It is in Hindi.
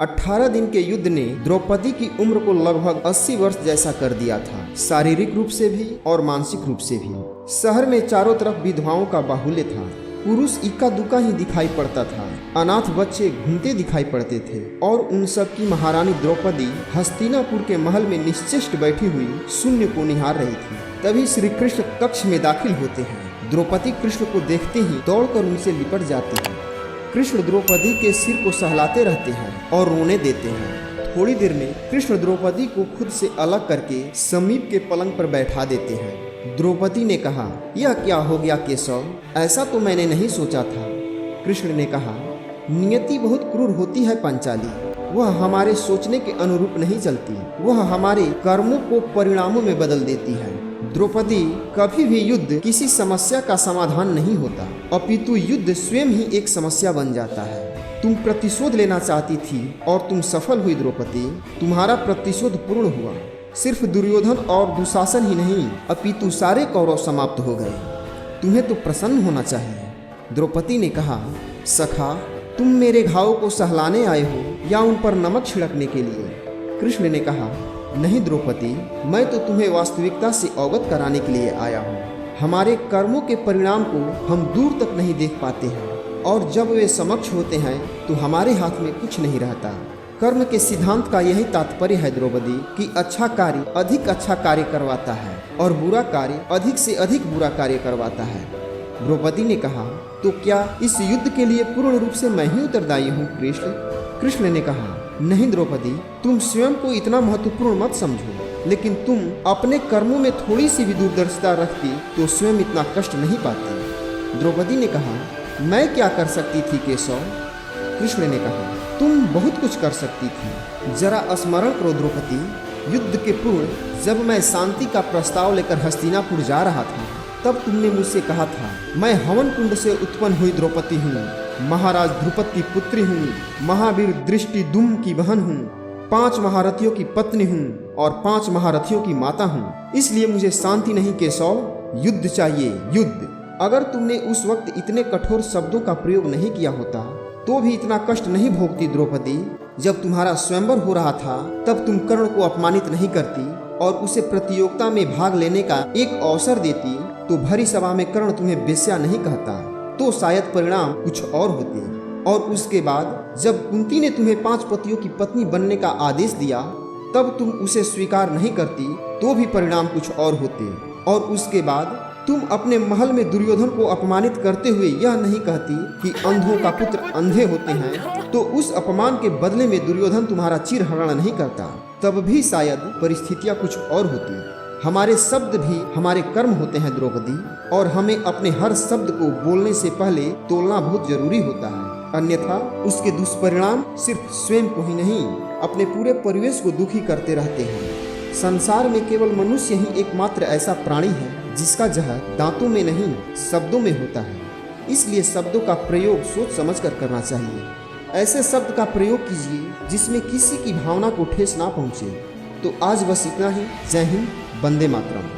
18 दिन के युद्ध ने द्रौपदी की उम्र को लगभग 80 वर्ष जैसा कर दिया था, शारीरिक रूप से भी और मानसिक रूप से भी। शहर में चारों तरफ विधवाओं का बाहुल्य था। पुरुष इक्का दुक्का ही दिखाई पड़ता था। अनाथ बच्चे घूमते दिखाई पड़ते थे और उन सब की महारानी द्रौपदी हस्तिनापुर के महल में निश्चेष्ट बैठी हुई शून्य को निहार रही थी। तभी श्री कृष्ण कक्ष में दाखिल होते हैं। द्रौपदी कृष्ण को देखते ही दौड़कर उनसे लिपट जाती है। कृष्ण द्रौपदी के सिर को सहलाते रहते हैं और रोने देते हैं। थोड़ी देर में कृष्ण द्रौपदी को खुद से अलग करके समीप के पलंग पर बैठा देते हैं। द्रौपदी ने कहा, यह क्या हो गया केशव, ऐसा तो मैंने नहीं सोचा था। कृष्ण ने कहा, नियति बहुत क्रूर होती है पंचाली, वह हमारे सोचने के अनुरूप नहीं चलती, वह हमारे कर्मों को परिणामों में बदल देती है। द्रौपदी, कभी भी युद्ध किसी समस्या का समाधान नहीं होता, अपितु युद्ध स्वयं ही एक समस्या बन जाता है। तुम प्रतिशोध लेना चाहती थी और तुम सफल हुई द्रौपदी। तुम्हारा प्रतिशोध पूर्ण हुआ। सिर्फ दुर्योधन और दुशासन ही नहीं, अपितु सारे कौरव समाप्त हो गए। तुम्हें तो प्रसन्न होना चाहिए। द्रौपदी ने कहा, सखा, तुम मेरे घावों को सहलाने आए हो या उन पर नमक छिड़कने के लिए? कृष्ण ने कहा, नहीं द्रौपदी, मैं तो तुम्हें वास्तविकता से अवगत कराने के लिए आया हूँ। हमारे कर्मों के परिणाम को हम दूर तक नहीं देख पाते हैं और जब वे समक्ष होते हैं तो हमारे हाथ में कुछ नहीं रहता। कर्म के सिद्धांत का यही तात्पर्य है द्रौपदी कि अच्छा कार्य अधिक अच्छा कार्य करवाता है और बुरा कार्य अधिक से अधिक बुरा कार्य करवाता है। द्रौपदी ने कहा, तो क्या इस युद्ध के लिए पूर्ण रूप से मैं ही उत्तरदायी हूँ कृष्ण? कृष्ण ने कहा, नहीं द्रौपदी, तुम स्वयं को इतना महत्वपूर्ण मत समझो, लेकिन तुम अपने कर्मों में थोड़ी सी भी दूरदर्शिता रखती तो स्वयं इतना कष्ट नहीं पाती। द्रौपदी ने कहा, मैं क्या कर सकती थी केशव? कृष्ण ने कहा, तुम बहुत कुछ कर सकती थी। जरा स्मरण करो द्रौपदी, युद्ध के पूर्व जब मैं शांति का प्रस्ताव लेकर हस्तिनापुर जा रहा था, तब तुमने मुझसे कहा था, मैं हवन कुंड से उत्पन्न हुई द्रौपदी हूँ, महाराज ध्रुपद की पुत्री हूँ, महावीर दृष्टिदुम्न की बहन हूँ, 5 महारथियों की पत्नी हूँ और 5 महारथियों की माता हूँ। इसलिए मुझे शांति नहीं केशव, युद्ध चाहिए, युद्ध। अगर तुमने उस वक्त इतने कठोर शब्दों का प्रयोग नहीं किया होता तो भी इतना कष्ट नहीं भोगती द्रौपदी। जब तुम्हारा स्वयंवर हो रहा था तब तुम कर्ण को अपमानित नहीं करती और उसे प्रतियोगिता में भाग लेने का एक अवसर देती तो भरी सभा में कर्ण तुम्हें वेश्या नहीं कहता, तो शायद परिणाम कुछ और होते। और उसके बाद जब कुंती ने तुम्हें 5 पतियों की पत्नी बनने का आदेश दिया तब तुम उसे स्वीकार नहीं करती तो भी परिणाम कुछ और होते। और उसके बाद तुम अपने महल में दुर्योधन को अपमानित करते हुए यह नहीं कहती कि अंधों का पुत्र अंधे होते हैं, तो उस अपमान के बदले में दुर्योधन तुम्हारा चिरहरण नहीं करता, तब भी शायद परिस्थितियां कुछ और होती। हमारे शब्द भी हमारे कर्म होते हैं द्रौपदी, और हमें अपने हर शब्द को बोलने से पहले तोलना बहुत जरूरी होता है, अन्यथा उसके दुष्परिणाम सिर्फ स्वयं को ही नहीं, अपने पूरे परिवेश को दुखी करते रहते हैं। संसार में केवल मनुष्य ही एकमात्र ऐसा प्राणी है जिसका जहर दांतों में नहीं शब्दों में होता है। इसलिए शब्दों का प्रयोग सोच समझकर करना चाहिए। ऐसे शब्द का प्रयोग कीजिए जिसमें किसी की भावना को ठेस ना पहुंचे। तो आज बस इतना ही। जय हिंद, वंदे मातरम।